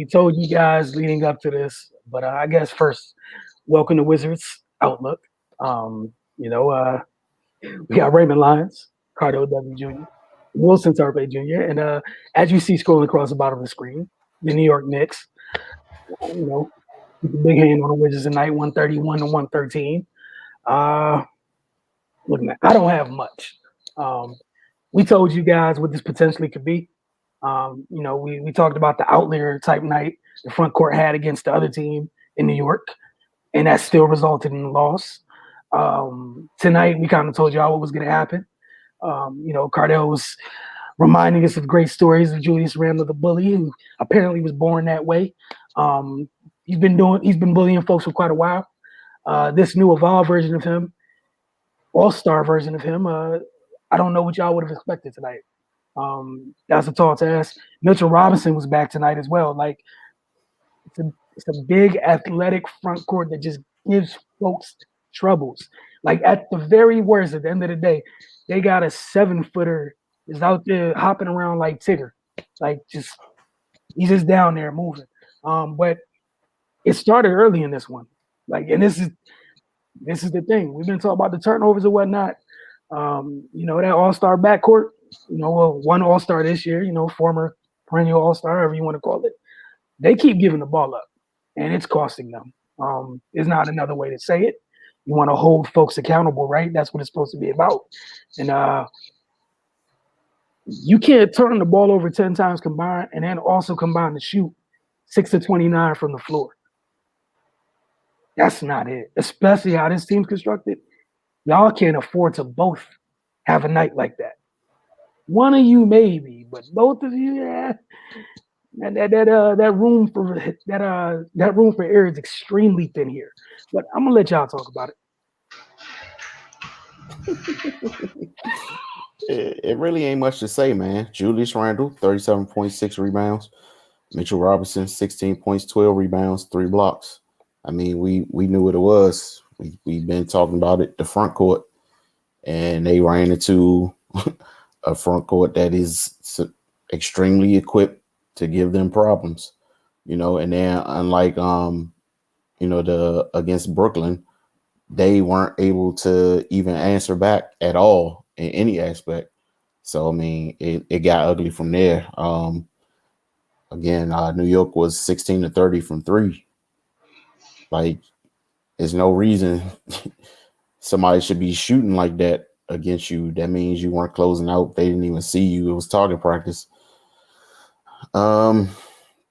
We told you guys leading up to this, but I guess first, welcome to Wizards Outlook. You know, we got Raymond Lyons, Cardo W. Jr., Wilson Tarpe Jr., and as you see scrolling across the bottom of the screen, the New York Knicks. You know, keep a big hand on the Wizards tonight, 131 to 113. Uh, Look, man, I don't have much. We told you guys what this potentially could be. We talked about the outlier type night the front court had against the other team in New York, and that still resulted in a loss. Tonight, we kind of told y'all what was going to happen. Cardell was reminding us of great stories of Julius Randle, the bully, who apparently was born that way. He's been bullying folks for quite a while. This new evolved version of him, all-star version of him, I don't know what y'all would have expected tonight. That's a tall task. Mitchell Robinson was back tonight as well. Like, it's a big athletic front court that just gives folks troubles. Like, at the very worst, at the end of the day, they got a 7-footer is out there hopping around like Tigger. Like, he's just down there moving. But it started early in this one. Like, and this is the thing. We've been talking about the turnovers and whatnot. That all-star backcourt, one all-star this year, former perennial all-star, however you want to call it. They keep giving the ball up, and it's costing them. There's not another way to say it. You want to hold folks accountable, right? That's what it's supposed to be about. And you can't turn the ball over 10 times combined and then also combine to shoot 6 to 29 from the floor. That's not it, especially how this team's constructed. Y'all can't afford to both have a night like that. One of you maybe, but both of you, yeah. That room for error is extremely thin here. But I'm gonna let y'all talk about it. It really ain't much to say, man. Julius Randle, 37.6 rebounds. Mitchell Robinson, 16 points, 12 rebounds, 3 blocks. I mean, we knew what it was. We've been talking about it, the front court. And they ran into a front court that is extremely equipped to give them problems. And then unlike against Brooklyn, they weren't able to even answer back at all in any aspect. So I mean, it got ugly from there. Again, New York was 16 to 30 from 3. Like, there's no reason somebody should be shooting like that against you. That means you weren't closing out. They didn't even see you. It was target practice. Then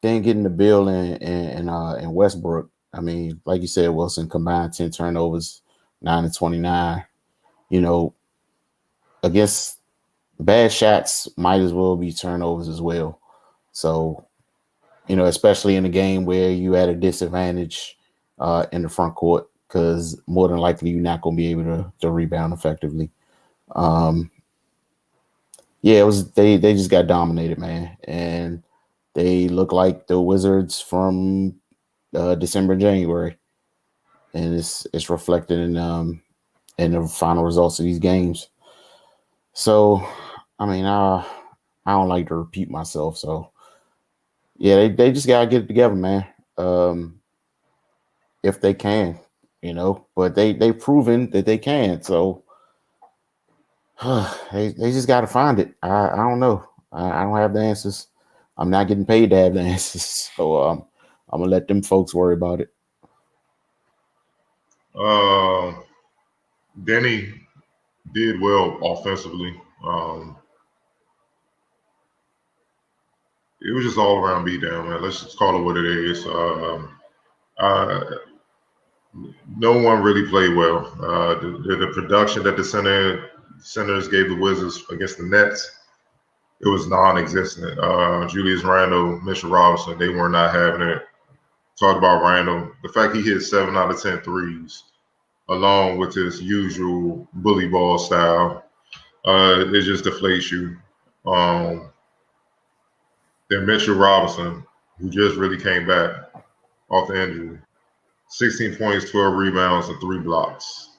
getting the Bill and Westbrook. I mean, like you said, Wilson combined 10 turnovers, 9 to 29. Against bad shots might as well be turnovers as well. So, especially in a game where you at a disadvantage in the front court, because more than likely you're not going to be able to rebound effectively. It was they just got dominated, man, and they look like the Wizards from December, January, and it's reflected in the final results of these games. So, I mean, I don't like to repeat myself, so yeah, they just gotta get it together, man. If they can, but they've proven that they can, so they just gotta find it. I don't know. I don't have the answers. I'm not getting paid to have the answers, so I'm gonna let them folks worry about it. Denny did well offensively. It was just all around beatdown, man. Let's just call it what it is. No one really played well. The production that the centers gave the Wizards against the Nets, it was non-existent. Julius Randle, Mitchell Robinson, they were not having it. Talk about Randle. The fact he hit 7 out of 10 threes, along with his usual bully ball style, it just deflates you. Then Mitchell Robinson, who just really came back off the injury, 16 points, 12 rebounds, and 3 blocks,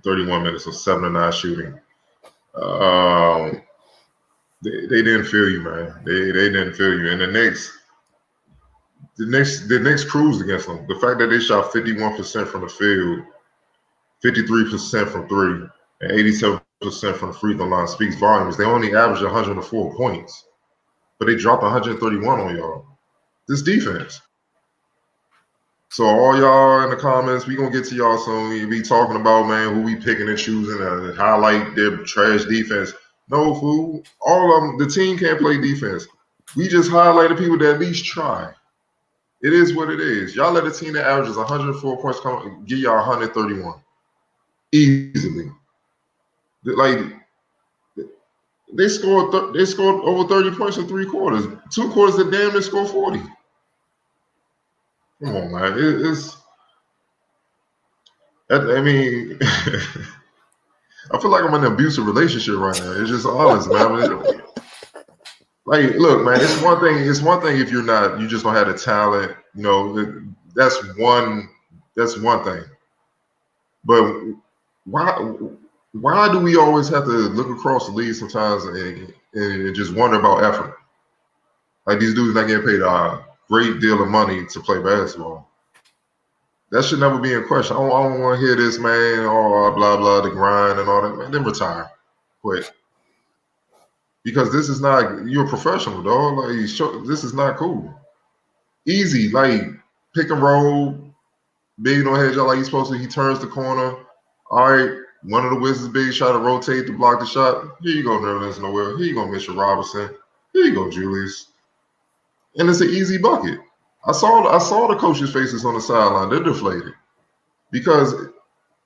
31 minutes of 7 to 9 shooting. They didn't feel you, man. They didn't feel you. And the Knicks, The Knicks cruised against them. The fact that they shot 51% from the field, 53% from three, and 87% from the free throw line speaks volumes. They only averaged 104 points, but they dropped 131 on y'all. This defense. So all y'all in the comments, we gonna get to y'all soon. We be talking about, man, who we picking and choosing and highlight their trash defense. No, fool. All of them, the team can't play defense. We just highlighted people that at least try. It is what it is. Y'all let a team that averages 104 points come give y'all 131 easily. Like they scored over 30 points in 3 quarters. 2 quarters, they damn near scored 40. Come on, man. It's. I mean, I feel like I'm in an abusive relationship right now. It's just honest, man. I mean, like, look, man. It's one thing. It's one thing if you just don't have the talent. You know, that's one. That's one thing. But why do we always have to look across the league sometimes and just wonder about effort? Like these dudes not getting paid a great deal of money to play basketball. That should never be in question. I don't want to hear this, man. Oh, blah blah, the grind and all that. Man, then retire, quit. Because this is not. You're a professional, dog. Like this is not cool. Easy, like pick and roll. Big no head like he's supposed to. He turns the corner. All right, one of the Wizards big try to rotate to block the shot. Here you go, Nerlens Noel. Here you go, Mitchell Robinson. Here you go, Julius. And it's an easy bucket. I saw the coaches' faces on the sideline. They're deflated because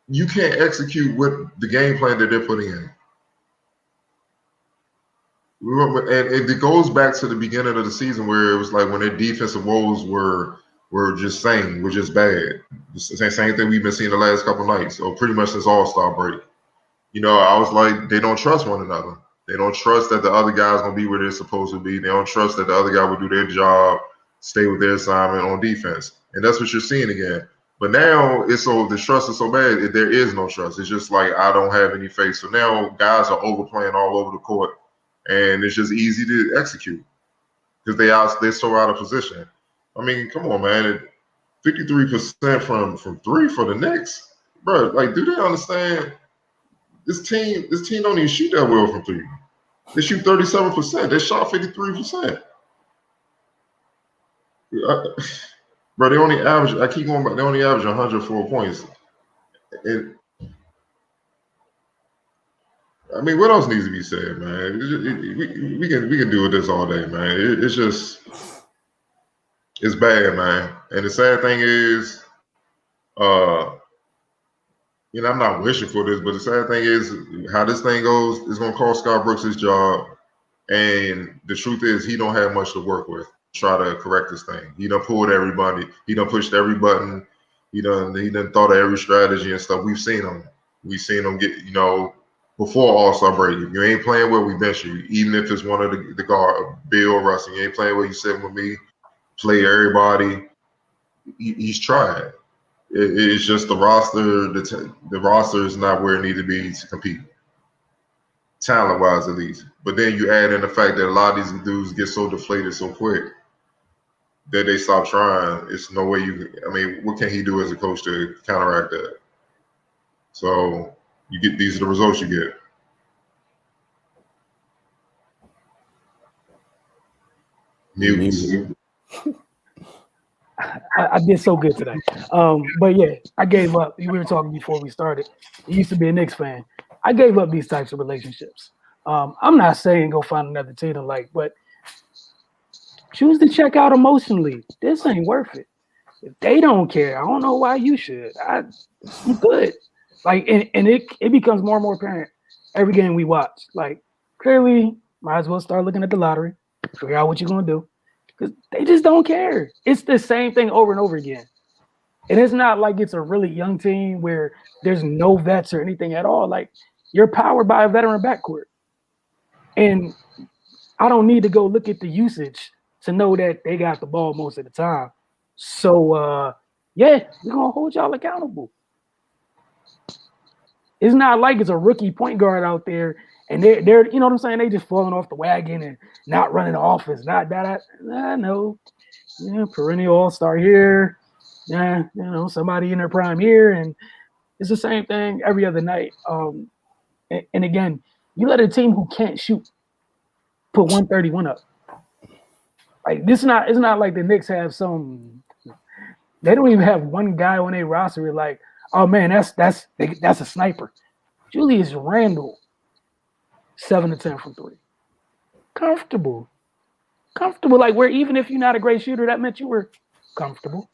you can't execute what the game plan that they're putting in. And it goes back to the beginning of the season where it was like when their defensive woes were just bad. The same thing we've been seeing the last couple nights, or pretty much since All-Star break. You know, I was like, they don't trust one another. They don't trust that the other guy's gonna be where they're supposed to be. They don't trust that the other guy will do their job, stay with their assignment on defense. And that's what you're seeing again. But now the trust is so bad, there is no trust. It's just like I don't have any faith. So now guys are overplaying all over the court, and it's just easy to execute because they're so out of position. I mean, come on, man. 53% from three for the Knicks, bro. Like, do they understand? This team don't even shoot that well from three. They shoot 37%. They shot 53%. Bro, they only average. I keep going back. They only average 104 points. And I mean, what else needs to be said, man? We can do this all day, man. It's just it's bad, man. And the sad thing is, I'm not wishing for this, but the sad thing is how this thing goes is going to cost Scott Brooks his job. And the truth is, he don't have much to work with. Try to correct this thing. He done pulled everybody. He done pushed every button. He done thought of every strategy and stuff. We've seen him. We've seen him get, before All-Star break. If you ain't playing well, we bench you. Even if it's one of the guard, Bill Russell. You ain't playing well, you sitting with me. Play everybody. He's tried. It's just the roster. The roster is not where it needs to be to compete, talent-wise at least. But then you add in the fact that a lot of these dudes get so deflated so quick that they stop trying. It's no way what can he do as a coach to counteract that? So these are the results you get. Mute. I did so good today. But yeah, I gave up. We were talking before we started. I used to be a Knicks fan. I gave up these types of relationships. I'm not saying go find another team to like, but choose to check out emotionally. This ain't worth it. If they don't care, I don't know why you should. I'm good. Like, and it becomes more and more apparent every game we watch. Like, clearly, might as well start looking at the lottery, figure out what you're gonna do. Because they just don't care. It's the same thing over and over again. And it's not like it's a really young team where there's no vets or anything at all. Like, you're powered by a veteran backcourt. And I don't need to go look at the usage to know that they got the ball most of the time. So, yeah, we're going to hold y'all accountable. It's not like it's a rookie point guard out there and they're you know what I'm saying? They just falling off the wagon and not running the offense. Not that. No. yeah, perennial all-star here. Yeah, somebody in their prime here, and it's the same thing every other night. And again, you let a team who can't shoot put 131 up. Like this, it's not like the Knicks have some. They don't even have one guy on their roster like, oh man, that's a sniper. Julius Randle, 7 to 10 from three, comfortable. Like where even if you're not a great shooter, that meant you were comfortable,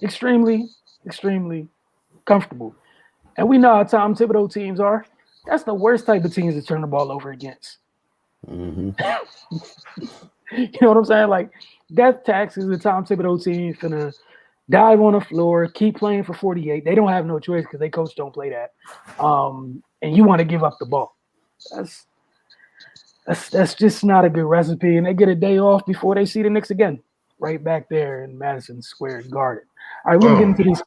extremely, extremely comfortable. And we know how Tom Thibodeau teams are. That's the worst type of teams to turn the ball over against. Mm-hmm. You know what I'm saying? Like death taxes, the Tom Thibodeau team finna dive on the floor, keep playing for 48. They don't have no choice because they coach don't play that. And you want to give up the ball. That's just not a good recipe. And they get a day off before they see the Knicks again, right back there in Madison Square Garden. All right, we're gonna get into these.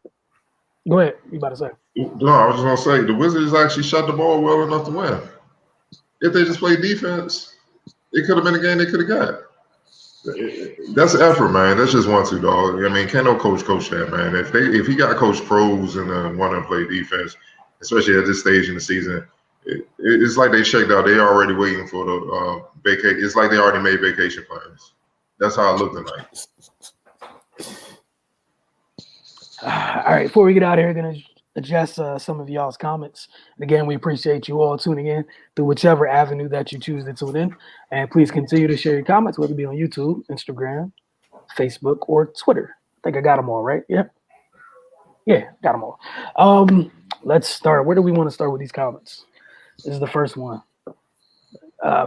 Go ahead. You about to say? No, I was just gonna say the Wizards actually shot the ball well enough to win. If they just played defense, it could have been a game they could have got. That's effort, man. That's just 1-2, dog. I mean, can't no coach that, man. If he got coach pros and want to play defense, especially at this stage in the season, it's like they checked out. They already waiting for the vacation. It's like they already made vacation plans. That's how it looked tonight. All right, before we get out of here, going to address some of y'all's comments. And again, we appreciate you all tuning in through whichever avenue that you choose to tune in. And please continue to share your comments, whether it be on YouTube, Instagram, Facebook, or Twitter. I think I got them all, right? Yeah. Yeah, got them all. Let's start. Where do we want to start with these comments? This is the first one.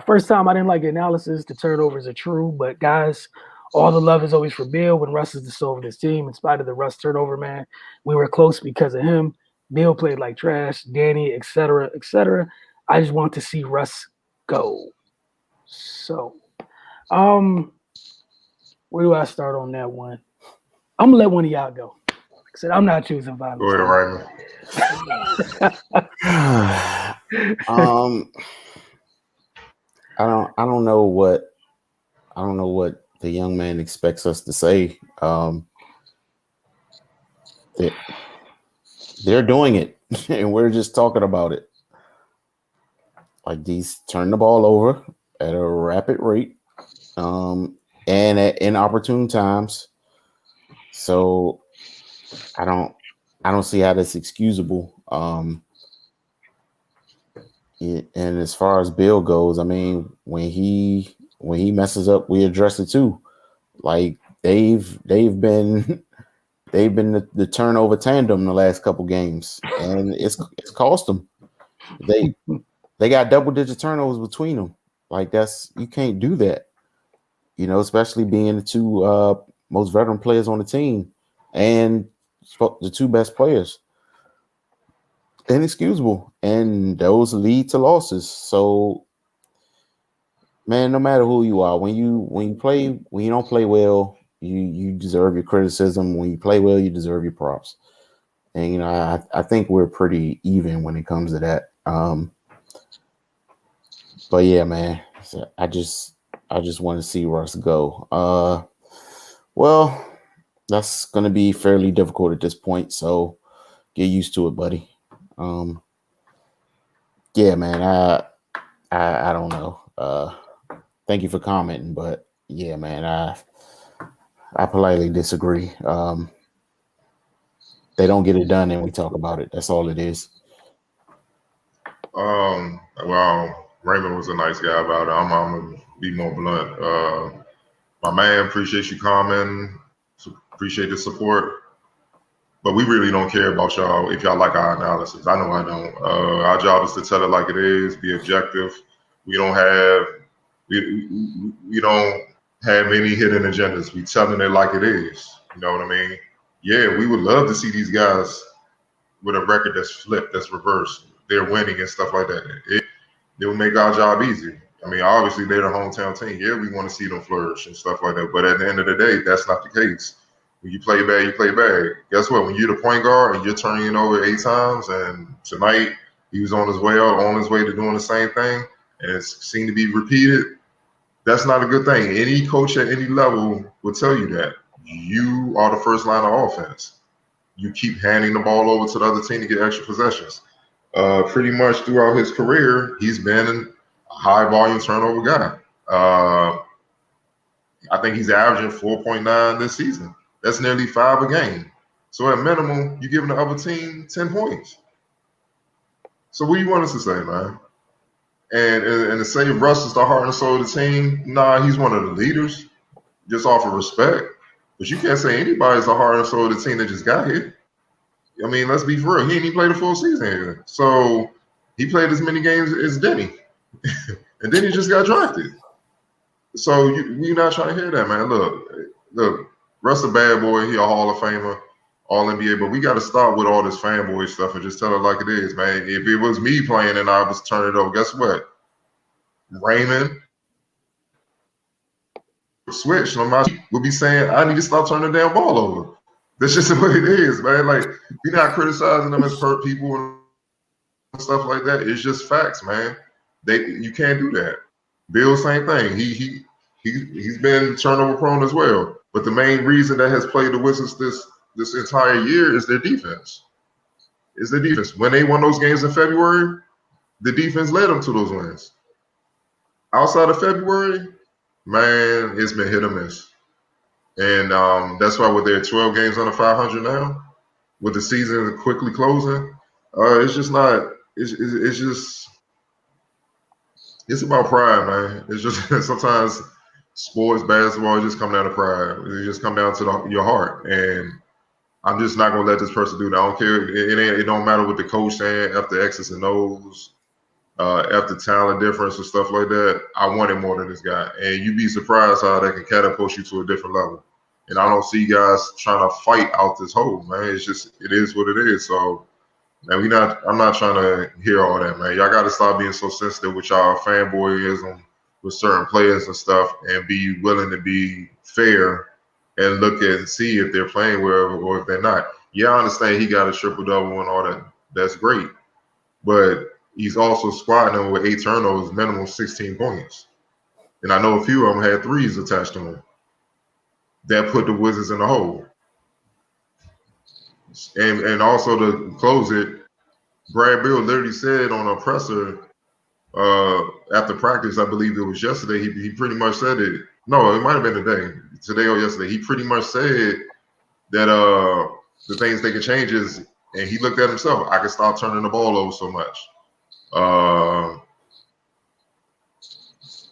First time I didn't like the analysis. The turnovers are true, but guys, all the love is always for Bill when Russ is the soul of this team. In spite of the Russ turnover, man, we were close because of him. Bill played like trash, Danny, etc., etc. I just want to see Russ go. So, where do I start on that one? I'm gonna let one of y'all go. Like I said, I'm not choosing violence. Go ahead, Raymond. I don't know what the young man expects us to say. They're doing it, and we're just talking about it. Like these turn the ball over at a rapid rate, and at inopportune times. So I don't see how that's excusable. And as far as Bill goes, I mean, when he messes up, we address it too. Like they've been the turnover tandem the last couple games, and it's cost them. They got double-digit turnovers between them. Like you can't do that, especially being the two most veteran players on the team and the two best players. Inexcusable, and those lead to losses. So, man, no matter who you are, when you don't play well, you deserve your criticism. When you play well, you deserve your props. And I think we're pretty even when it comes to that. But yeah, man, I just want to see Russ go. Well, that's gonna be fairly difficult at this point. So get used to it, buddy. Yeah, man, I don't know. Thank you for commenting, but yeah, man, I politely disagree. They don't get it done, and we talk about it. That's all it is. Well, Raymond was a nice guy about it. I'm gonna be more blunt. My man, appreciate you commenting. Appreciate the support. But we really don't care about y'all if y'all like our analysis. I know I don't. Our job is to tell it like it is, be objective. We don't have any hidden agendas. We telling it like it is. You know what I mean? Yeah, we would love to see these guys with a record that's flipped, that's reversed. They're winning and stuff like that. It would make our job easy. I mean, obviously they're the hometown team. Yeah, we want to see them flourish and stuff like that. But at the end of the day, that's not the case. When you play bad, you play bad. Guess what? When you're the point guard and you're turning it over 8 times, and tonight he was on his way to doing the same thing, and it seemed to be repeated, That's not a good thing. Any coach at any level will tell you that. You are the first line of offense. You keep handing the ball over to the other team to get extra possessions. Pretty much throughout his career, he's been a high volume turnover guy. I think he's averaging 4.9 this season. That's nearly 5 a game. So at minimum, you're giving the other team 10 points. So what do you want us to say, man? And to say Russ is the heart and soul of the team, nah, he's one of the leaders, just off of respect. But you can't say anybody's the heart and soul of the team that just got here. I mean, let's be for real. He ain't even played a full season here. So he played as many games as Denny. And then he just got drafted. So we're not trying to hear that, man. Look, Russ a bad boy. He a Hall of Famer, All NBA. But we got to stop with all this fanboy stuff and just tell it like it is, man. If it was me playing and I was turning it over, guess what? Raymond switch on my will be saying, I need to stop turning the damn ball over. That's just what it is, man. Like, we're not criticizing them as hurt people and stuff like that. It's just facts, man. You can't do that. Bill, same thing. He's been turnover prone as well. But the main reason that has played the Wizards this entire year is their defense. When they won those games in February, the defense led them to those wins. Outside of February, man, it's been hit or miss. And that's why with their 12 games under 500 now, with the season quickly closing, it's just not. It's about pride, man. It's just sometimes sports, basketball, it just come down to pride. It just come down to your heart. And I'm just not gonna let this person do that. I don't care. It don't matter what the coach saying after X's and O's, after talent difference and stuff like that. I wanted more than this guy, and you'd be surprised how that can catapult you to a different level. And I don't see guys trying to fight out this hole, man. It's just it is what it is. So. Man, I'm not trying to hear all that, man. Y'all got to stop being so sensitive with y'all fanboyism with certain players and stuff, and be willing to be fair and look at and see if they're playing well or if they're not. Yeah, I understand he got a triple double and all that. That's great, but he's also squatting them with 8 turnovers, minimum 16 points, and I know a few of them had threes attached to him. That put the Wizards in the hole. And also to close it, Brad Bill literally said on a presser after practice, I believe it was yesterday, he pretty much said it. No, it might have been today or yesterday. He pretty much said that the things they can change is, and he looked at himself, I can stop turning the ball over so much.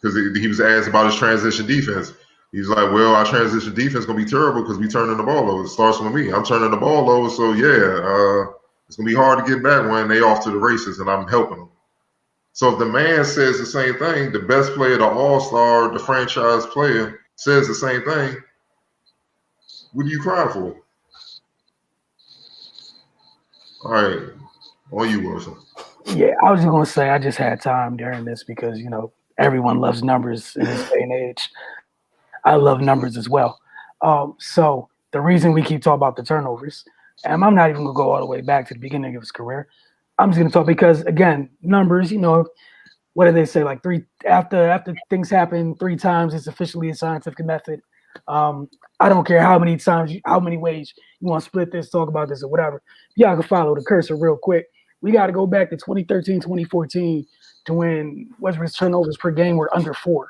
Because he was asked about his transition defense. He's like, well, our transition defense is going to be terrible because we turning the ball over. It starts with me. I'm turning the ball over, so yeah, it's going to be hard to get back when they off to the races and I'm helping them. So if the man says the same thing, the best player, the all-star, the franchise player says the same thing, what are you crying for? All right, on you, Wilson. Yeah, I was just going to say I just had time during this because, everyone loves numbers in this day and age. I love numbers as well. So the reason we keep talking about the turnovers, and I'm not even going to go all the way back to the beginning of his career. I'm just going to talk because, again, numbers, what do they say? Like after things happen 3 times, it's officially a scientific method. I don't care how many times, how many ways you want to split this, talk about this or whatever. Y'all can follow the cursor real quick. We got to go back to 2013, 2014 to when Westbrook's turnovers per game were under 4.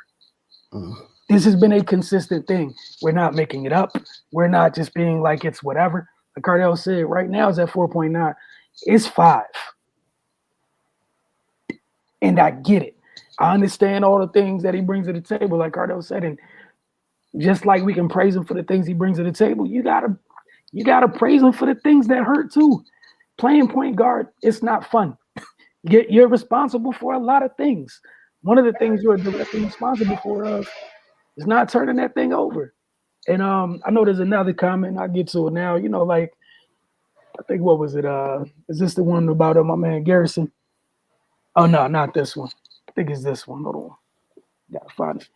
This has been a consistent thing. We're not making it up. We're not just being like it's whatever. Like Cardell said, right now it's at 4.9. It's 5. And I get it. I understand all the things that he brings to the table, like Cardell said. And just like we can praise him for the things he brings to the table, you gotta praise him for the things that hurt too. Playing point guard, it's not fun. You're responsible for a lot of things. One of the things you're directly responsible for is not turning that thing over. And I know there's another comment. I'll get to it now. Like, I think, what was it? Is this the one about my man Garrison? Oh, no, not this one. I think it's this one. Hold on. Gotta find it.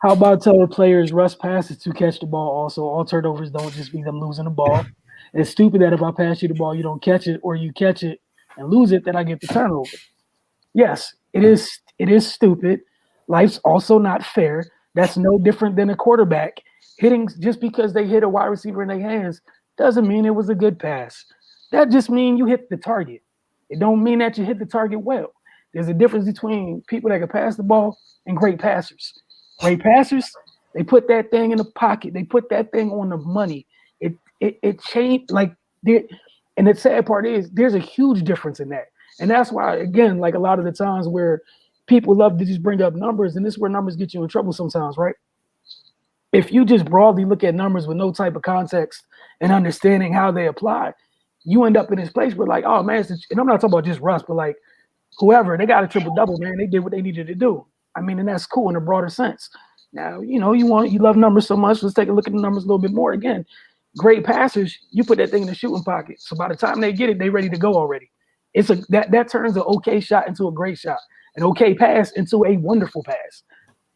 How about tell the players rush passes to catch the ball also? All turnovers don't just be them losing the ball. It's stupid that if I pass you the ball, you don't catch it, or you catch it and lose it, then I get the turnover. Yes, it is stupid. Life's also not fair. That's no different than a quarterback hitting. Just because they hit a wide receiver in their hands doesn't mean it was a good pass. That just means you hit the target. It don't mean that you hit the target well. There's a difference between people that can pass the ball and great passers. Great passers, they put that thing in the pocket. They put that thing on the money. It changed like there. And the sad part is there's a huge difference in that. And that's why, again, like a lot of the times where people love to just bring up numbers, and this is where numbers get you in trouble sometimes, right? If you just broadly look at numbers with no type of context and understanding how they apply, you end up in this place where like, oh man, and I'm not talking about just Russ, but like whoever, they got a triple double, man. They did what they needed to do. I mean, and that's cool in a broader sense. Now, you love numbers so much. Let's take a look at the numbers a little bit more. Again, great passers, you put that thing in the shooting pocket. So by the time they get it, they ready to go already. That turns an okay shot into a great shot, an okay pass into a wonderful pass.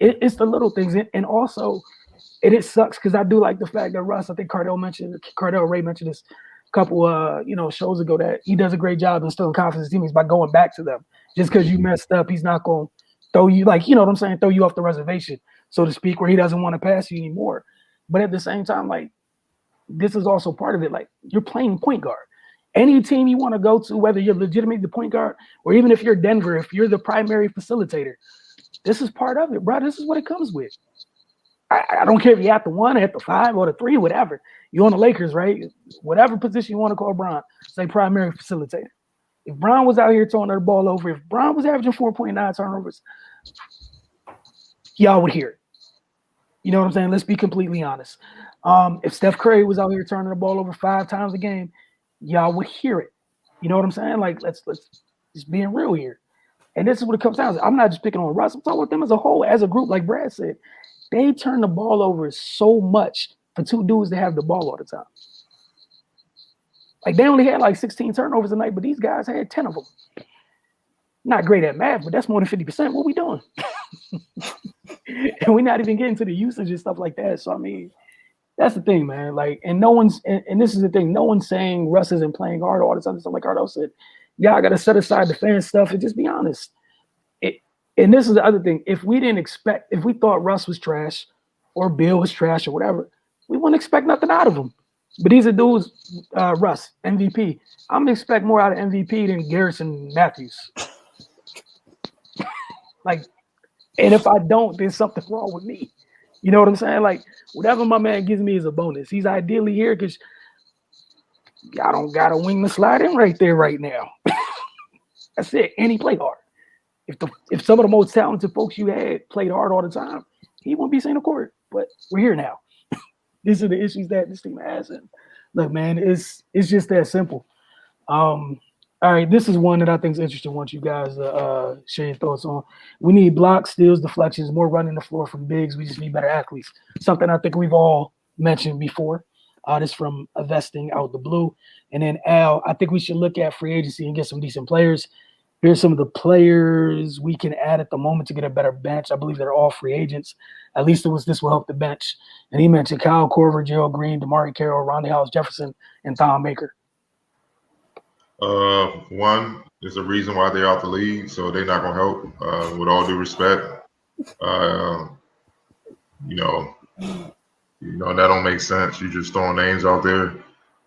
It's the little things, and also it sucks because I do like the fact that Russ. I think Cardell Ray mentioned this a couple shows ago that he does a great job instilling confidence in teammates by going back to them. Just because you messed up, he's not going to throw you what I'm saying, throw you off the reservation, so to speak, where he doesn't want to pass you anymore. But at the same time, like this is also part of it. Like you're playing point guard. Any team you want to go to, whether you're legitimately the point guard or even if you're Denver, if you're the primary facilitator, this is part of it, bro. This is what it comes with. I don't care if you're at the 1, at the 5, or the 3, whatever. You're on the Lakers, right? Whatever position you want to call Bron, say primary facilitator. If Bron was out here throwing the ball over, if Bron was averaging 4.9 turnovers, y'all would hear it. You know what I'm saying? Let's be completely honest. If Steph Curry was out here turning the ball over 5 times a game, y'all would hear it. You know what I'm saying? Like, let's just being real here. And this is what it comes down to. I'm not just picking on Russ. I'm talking about them as a whole, as a group, like Brad said. They turn the ball over so much for 2 dudes to have the ball all the time. Like, they only had like 16 turnovers a night, but these guys had 10 of them. Not great at math, but that's more than 50%. What we doing? And we're not even getting to the usage and stuff like that. So, I mean, that's the thing, man. Like, and no one's, and this is the thing, no one's saying Russ isn't playing hard all this other stuff. Like Cardo said, y'all got to set aside the fan stuff and just be honest. And this is the other thing. If we thought Russ was trash or Bill was trash or whatever, we wouldn't expect nothing out of him. But these are dudes, Russ, MVP. I'm going to expect more out of MVP than Garrison Matthews. Like, and if I don't, there's something wrong with me. You know what I'm saying? Like, whatever my man gives me is a bonus. He's ideally here because y'all don't got a wing to slide in right there right now. That's it. And he played hard. If some of the most talented folks you had played hard all the time, he wouldn't be seeing the court. But we're here now. These are the issues that this team has. And look, man, it's just that simple. All right, this is one that I think is interesting. Once you guys share your thoughts on, we need blocks, steals, deflections, more running the floor from bigs. We just need better athletes. Something I think we've all mentioned before. This from investing out the blue. And then Al, I think we should look at free agency and get some decent players. Here's some of the players we can add at the moment to get a better bench. I believe they're all free agents. At least this will help the bench. And he mentioned Kyle Korver, Gerald Green, DeMarre Carroll, Rondae Hollis-Jefferson, and Thon Maker. One is the reason why they're out the league, so they're not going to help. With all due respect, that don't make sense. You're just throwing names out there.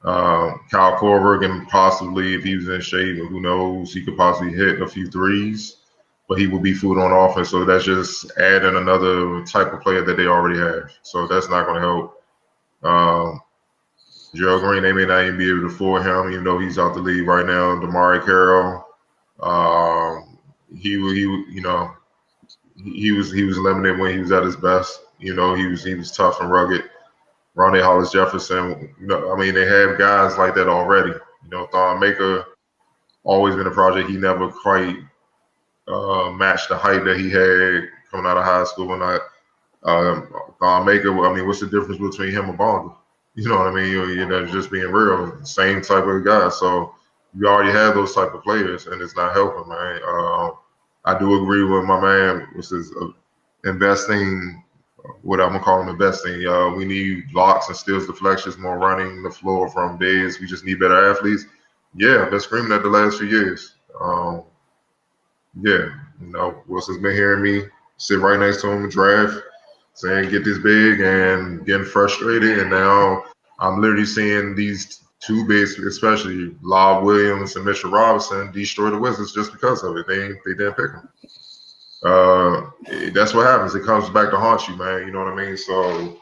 Kyle Korver can possibly, if he was in shape, who knows, he could possibly hit a few threes, but he will be food on offense. So that's just adding another type of player that they already have. So that's not going to help. Gerald Green, they may not even be able to afford him, even though he's out the league right now. DeMarre Carroll, he was limited when he was at his best. He was tough and rugged. Rondae Hollis-Jefferson, they have guys like that already. Thon Maker, always been a project. He never quite matched the height that he had coming out of high school. And Thon Maker, what's the difference between him and Bonga? You know what I mean? Just being real, same type of guy. So you already have those type of players, and it's not helping, man. I do agree with my man, which is investing. What I'm gonna call them investing. We need blocks and steals, deflections, more running the floor from bigs. We just need better athletes. Yeah, been screaming that the last few years. Wilson's been hearing me sit right next to him and draft saying get this big and getting frustrated. And now I'm literally seeing these two bigs, especially Lob Williams and Mitchell Robinson, destroy the Wizards just because of it. They didn't pick them. That's what happens. It comes back to haunt you, man. You know what I mean? So,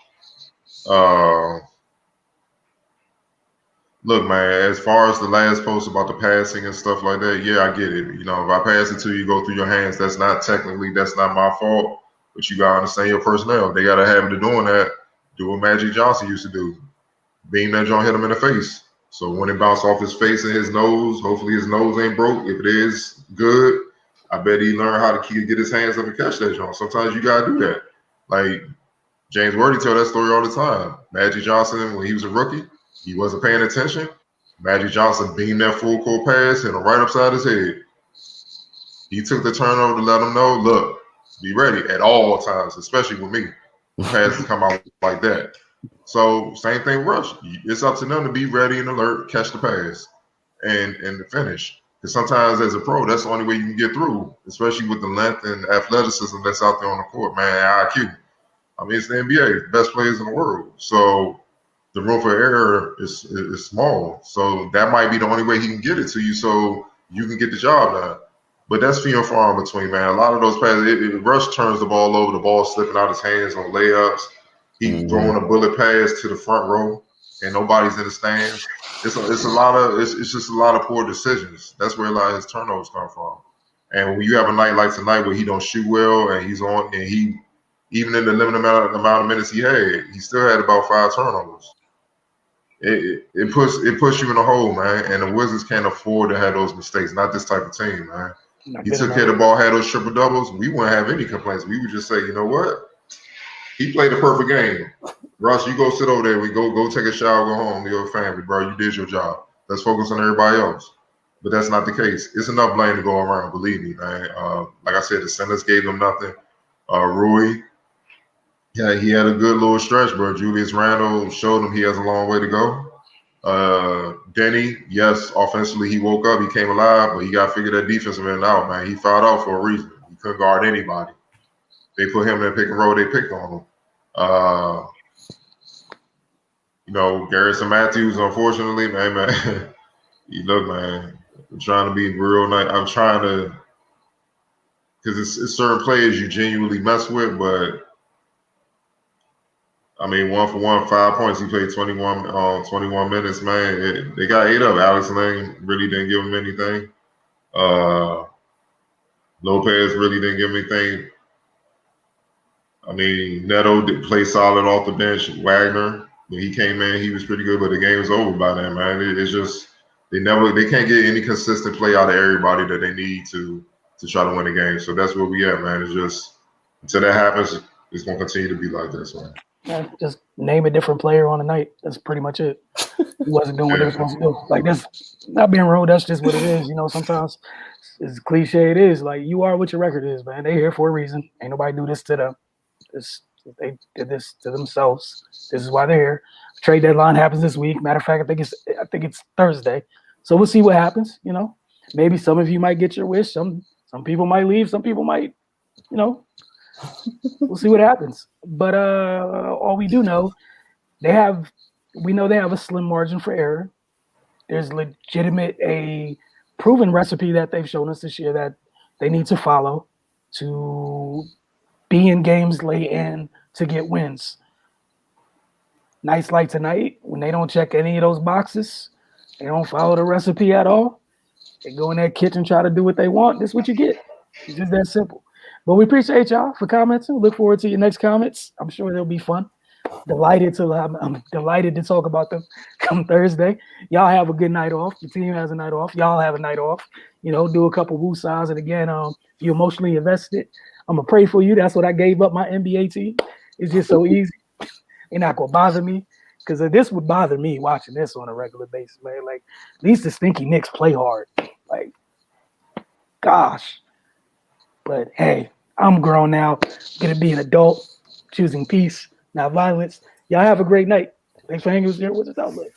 look, man, as far as the last post about the passing and stuff like that, yeah, I get it. You know, if I pass it to you, go through your hands, that's not my fault. But you gotta understand your personnel. They got a habit of doing that. Do what Magic Johnson used to do. Beam that joint, hit him in the face. So when it bounced off his face and his nose, hopefully his nose ain't broke. If it is, good. I bet he learned how to get his hands up and catch that joint. Sometimes you gotta do that. Like James Worthy tell that story all the time. Magic Johnson, when he was a rookie, he wasn't paying attention. Magic Johnson beamed that full court pass, hit him right upside his head. He took the turnover to let him know, look, be ready at all times, especially with me. Passes come out like that. So same thing, Rush. It's up to them to be ready and alert, catch the pass, and the finish. Because sometimes as a pro, that's the only way you can get through, especially with the length and athleticism that's out there on the court, man. IQ. I mean, it's the NBA, best players in the world. So the room for error is small. So that might be the only way he can get it to you so you can get the job done. But that's few and far in between, man. A lot of those passes, Rush turns the ball over, the ball slipping out his hands on layups. He throwing a bullet pass to the front row, and nobody's in the stands. It's just a lot of poor decisions. That's where a lot of his turnovers come from. And when you have a night like tonight where he don't shoot well and he's on and he even in the limited amount of minutes he had, he still had about 5 turnovers. It puts you in a hole, man. And the Wizards can't afford to have those mistakes. Not this type of team, man. He took care of the ball, had those triple doubles. We wouldn't have any complaints. We would just say, you know what? He played the perfect game. Russ, you go sit over there. We go take a shower, go home to your family, bro. You did your job. Let's focus on everybody else. But that's not the case. It's enough blame to go around. Believe me, man. Like I said, the Senators gave them nothing. Rui, yeah, he had a good little stretch, bro. Julius Randle showed him he has a long way to go. Denny, yes, offensively he woke up, he came alive, but he got to figure that defensive end out, man. He fouled out for a reason. He couldn't guard anybody. They put him in pick and roll. They picked on him. Garrison Matthews, unfortunately, man. Look, man, I'm trying to be real nice. I'm trying to, because it's certain players you genuinely mess with, but I mean, 1 for 1, 5 points. He played 21 minutes, man. They got 8 up. Alex Lang really didn't give him anything. Lopez really didn't give him anything. I mean, Neto did play solid off the bench. Wagner, when he came in, he was pretty good, but the game was over by then, man. It's just they can't get any consistent play out of everybody that they need to try to win the game. So that's where we at, man. It's just until that happens, it's gonna continue to be like this, man. Yeah, just name a different player on the night. That's pretty much it. He wasn't doing what they were supposed to do. Like, that's not being rude. That's just what it is. Sometimes as cliche it is, like, you are what your record is, man. They here for a reason. Ain't nobody do this to them. They did this to themselves. This is why they're here. Trade deadline happens this week. Matter of fact, I think it's Thursday. So we'll see what happens. Maybe some of you might get your wish. Some people might leave. Some people might, we'll see what happens. But all we do know, we know they have a slim margin for error. There's a proven recipe that they've shown us this year that they need to follow to be in games late in to get wins. Nights like tonight, when they don't check any of those boxes, they don't follow the recipe at all, they go in that kitchen, try to do what they want. This is what you get. It's just that simple. But we appreciate y'all for commenting. Look forward to your next comments. I'm sure they'll be fun. I'm delighted to talk about them come Thursday. Y'all have a good night off. The team has a night off. Y'all have a night off. Do a couple woosahs. And again, if you're emotionally invested, I'm going to pray for you. That's what I gave up my NBA team. It's just so easy. They're not going to bother me, because this would bother me watching this on a regular basis, man. Like, at least the stinky Knicks play hard. Like, gosh. But, hey, I'm grown now. Going to be an adult, choosing peace, not violence. Y'all have a great night. Thanks for hanging with your Wizards Outlook.